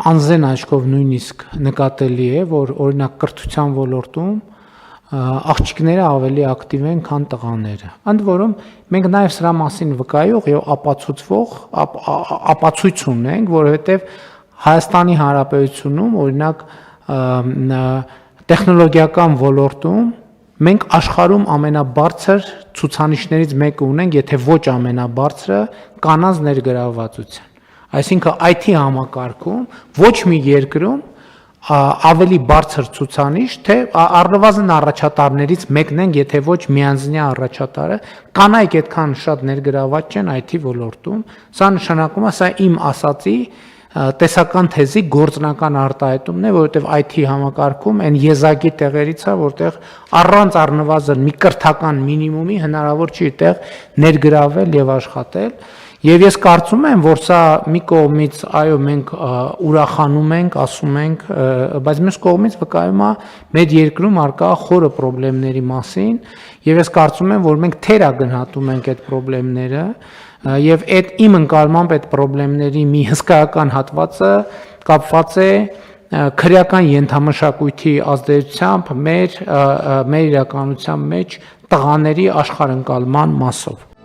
անզեն աչքով նույնիսկ նկատելի է, որ օրինակ կրթության ոլորտում աղջիկները ավելի ակտիվ են, քան տղաները։ Ընդ որում մենք նաև սրա մասին վկայող եւ ապացույց ունենք, որովհետեւ Հայաստանի Հանրապետությունում օրինակ տեխնոլոգիական ոլորտում մենք աշխարհում ամենաբարձր ցուցանիշներից մեկը ունենք, եթե ոչ ամենաբարձրը կանանց ներգրավվածության։ Այսինքն IT համակարգում ոչ մի երկրում ավելի բարձր ցուցանիշ, թե առնվազն առաջատարներից մեկն են, եթե ոչ միանձնյա առաջատարը, կանայք այդքան շատ ներգրաված չեն IT ոլորտում, սա նշանակում է, սա իմ ասացի տեսական թեզի գործնական արտահայտումն է, որովհետև IT համակարգում այն եզակի տեղերից է, որտեղ առանց առնվազն մի կրթական մինիմումի հնարավոր չի այդտեղ ներգրավել եւ աշխատել։ Եվ ես կարծում եմ, որ սա մի կողմից այո մենք ուրախանում ենք, ասում ենք, բայց մյուս կողմից վկայում է մեր երկրում արկա խորը խնդիրների մասին, եւ ես կարծում եմ, որ մենք թերագնահատում ենք այդ խնդիրները, եւ այդ իմ ընկալմամբ այդ խնդիրների մի հսկայական հատվածը կապված է քրեական ենթամշակույթի ազդեցությամբ մեր իրականության մեջ տղաների աշխարհընկալման մասով։